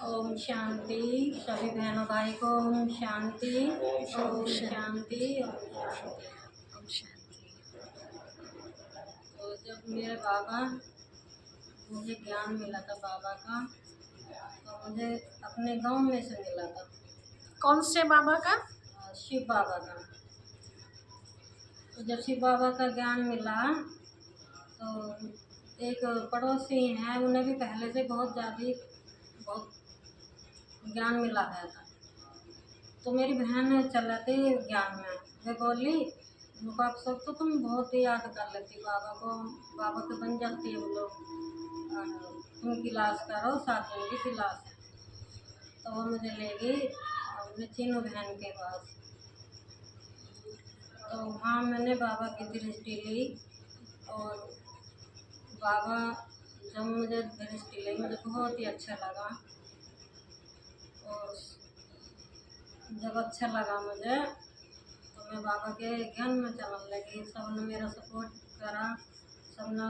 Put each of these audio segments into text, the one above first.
ओम शांति। सभी बहनों भाई को ओम शांति। ओम शांति। ओम शांति। तो जब मेरे बाबा मुझे ज्ञान मिला था बाबा का, तो मुझे अपने गांव में से मिला था। कौन से बाबा का? शिव बाबा का। तो जब शिव बाबा का ज्ञान मिला तो एक पड़ोसी हैं, उन्हें भी पहले से बहुत बहुत ज्ञान मिला गया था। तो मेरी बहन चलाती ज्ञान में, वे बोली आप सब तो तुम बहुत ही याद कर लेती बाबा को, बाबा के बन जाती है वो लोग, तुम क्लास करो, 7 दिन की क्लास है। तो वो मुझे ले गई अपने तीनों बहन के पास। तो वहाँ मैंने बाबा की दृष्टि ली, और बाबा जब मुझे दृष्टि ली मुझे बहुत ही अच्छा लगा। और जब अच्छा लगा मुझे, तो मैं बाबा के ज्ञान में चलने लगी। सबने मेरा सपोर्ट करा, सबने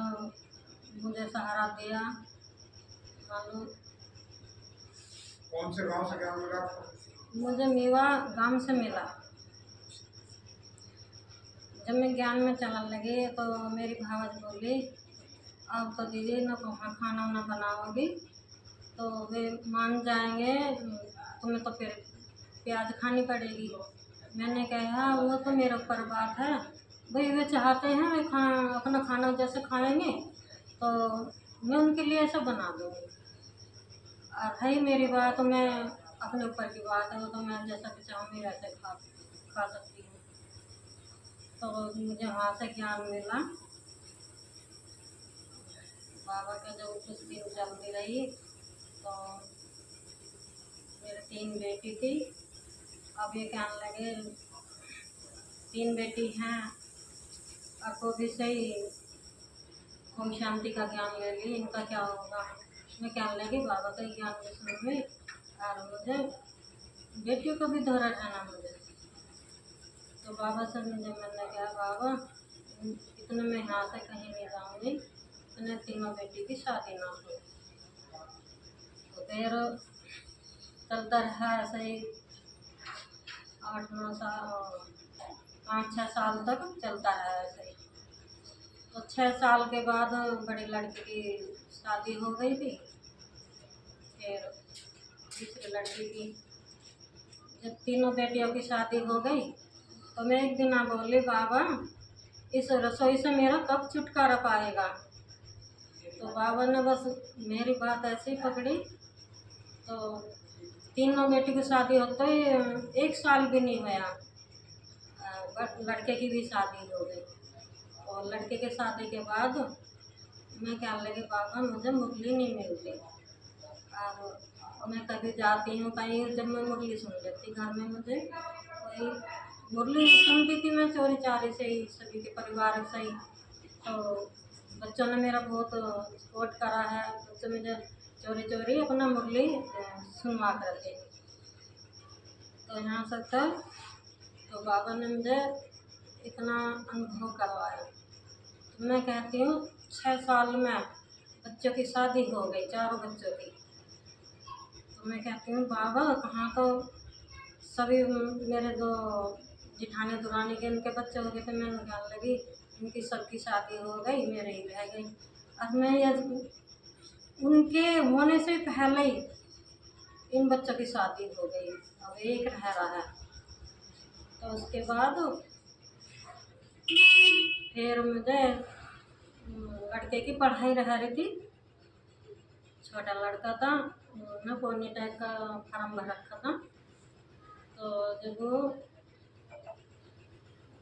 मुझे सहारा दिया। मालूम कौन से गांव से ज्ञान मिला आपको? मुझे मेवा गांव से मिला। जब मैं ज्ञान में चलने लगी तो मेरी भावज बोली अब तो दीदी न कहाँ खाना वाना बनाओगी, तो वे मान जाएंगे, तुम्हें तो फिर प्याज खानी पड़ेगी। मैंने कहा वो तो मेरे ऊपर बात है भाई, वे चाहते हैं वे अपना खाना जैसे खाएंगे तो मैं उनके लिए ऐसा बना दूँगी। और है मेरी बात, मैं अपने ऊपर की बात है, वो तो मैं जैसा भी चाहूँगी वैसे खा सकती हूँ। तो मुझे वहाँ से ज्ञान मिला। बाबा का जब कुछ दिन चलती रही तो मेरे 3 बेटी थी। अब ये कहने लगे 3 बेटी हैं, आपको भी सही ओम शांति का ज्ञान ले ली, इनका क्या होगा। मैं कहने लगी बाबा का ज्ञान में सुनूंगी, और मुझे बेटियों को भी दोहरा जाना मुझे। तो बाबा से मैंने कहा बाबा इतने में यहाँ से कहीं नहीं जाऊँगी, इतने तीनों बेटी की शादी ना हो। तो फिर चलता रहा ऐसे ही 8-9 साल, 5-6 साल तक चलता रहा ऐसे ही। तो 6 साल के बाद बड़ी लड़की की शादी हो गई थी। फिर तीसरी लड़की की, जब तीनों बेटियों की शादी हो गई तो मैं एक दिन बोली बाबा इस रसोई से मेरा कब छुटकारा पाएगा। तो बाबा ने बस मेरी बात ऐसे ही पकड़ी। तो तीनों बेटी की शादी होते ही 1 साल भी नहीं हुआ, लड़के की भी शादी हो गई। और लड़के के शादी के बाद मैं कहने लगी बाबा मुझे मुरली नहीं मिलती। और मैं कभी जाती हूँ कहीं, जब मैं मुरली सुन लेती घर में, मुझे वही मुरली सुनती थी मैं चोरी चारी से ही, सभी के परिवार से ही। तो बच्चों ने मेरा बहुत सपोर्ट करा है, बच्चे मुझे चोरी चोरी अपना मुरली सुनवा करते। तो यहाँ से तक तो बाबा ने मुझे इतना अनुभव करवाया। तो मैं कहती हूँ 6 साल में बच्चों की शादी हो गई, 4 बच्चों की। तो मैं कहती हूँ बाबा कहाँ तो सभी मेरे 2 जिठानी दुरानी के उनके बच्चे हो गए थे। मैं कहने लगी इनकी सबकी शादी हो गई, मेरे ही रह गई। अब मैं ये उनके होने से पहले ही इन बच्चों की शादी हो गई, अब एक रह रहा है। तो उसके बाद फिर मुझे लड़के की पढ़ाई रह रही थी। छोटा लड़का था, ना पॉलीटेक्निक का फॉर्म भर रखा था। तो जब वो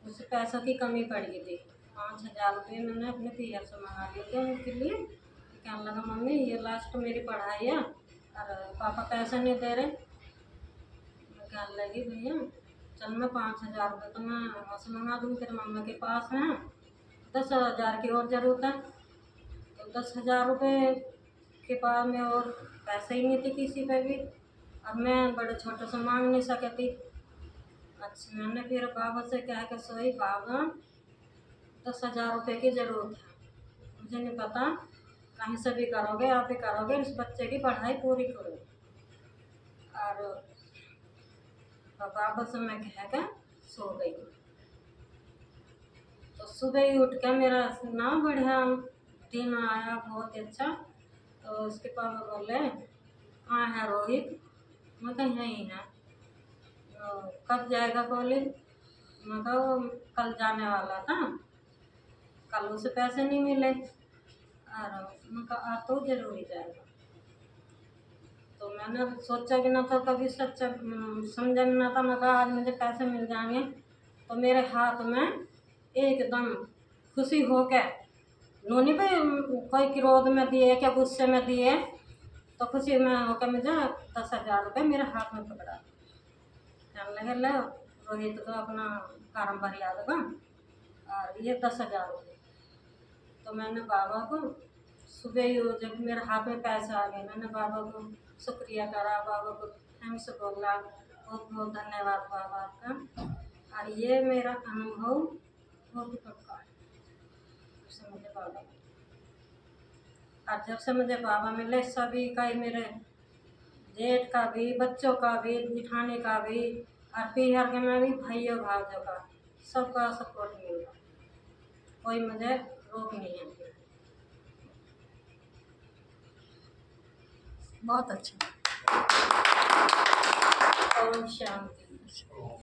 उसे पैसों की कमी पड़ गई थी, 5,000 रुपये मैंने अपने पीएफ से मंगा लिए थे उनके लिए। कहने लगा मम्मी ये लास्ट मेरी पढ़ाई है और पापा पैसे नहीं दे रहे। मैं कहने लगी भैया चल मैं 5,000 रुपये तो मैं वहाँ से मंगा दूँ, फिर मम्मी के पास है 10,000 की और ज़रूरत है। तो 10,000 रुपये के पास में और पैसे ही नहीं थे किसी पे भी, अब मैं बड़े छोटे से मांग नहीं सकती। अच्छा मैंने फिर बाबा से कहा कि सोई बाबा 10,000 रुपये की ज़रूरत है, मुझे नहीं पता कहीं से भी करोगे, आप ही करोगे, इस बच्चे की पढ़ाई पूरी करो। और बाबा से मैं कह के सो गई। तो सुबह ही उठ के मेरा ना बढ़िया दिन आया, बहुत अच्छा। तो उसके पापा बोले कहाँ है रोहित? मैं कहीं यहीं है। तो कब जाएगा कॉलेज? मैं कहा वो कल जाने वाला था, कल उसे पैसे नहीं मिले। और मैं कहा आ तो जरूर ही जाएगा। तो मैंने सोचा कि ना तो कभी सच्चा समझा ना था। मैं कहा आज मुझे पैसे मिल जाएंगे। तो मेरे हाथ में एकदम खुशी हो के, नोनी पे कोई क्रोध में दिए क्या गुस्से में दिए, तो खुशी में होकर मुझे 10,000 रुपये मेरे हाथ में पकड़ा। कहने लगे ले रोहित तो अपना फार्म भर आ देगा और ये 10,000 रुपये। तो मैंने बाबा को सुबह ही जब मेरे हाथ में पैसे आ गए, मैंने बाबा को शुक्रिया करा, बाबा को थैंक्स बोला, बहुत बहुत धन्यवाद बाबा का। और ये मेरा अनुभव बहुत ही पक्का है से मुझे बाबा। और जब से मुझे बाबा मिले, सभी का ही, मेरे जेठ का भी, बच्चों का भी, जिठानी का भी, और पीहर के में भी, भाइयों भाइयों का, सबका सपोर्ट मिल रहा। कोई मुझे रोक नहीं है। बहुत अच्छा। ओम शांति।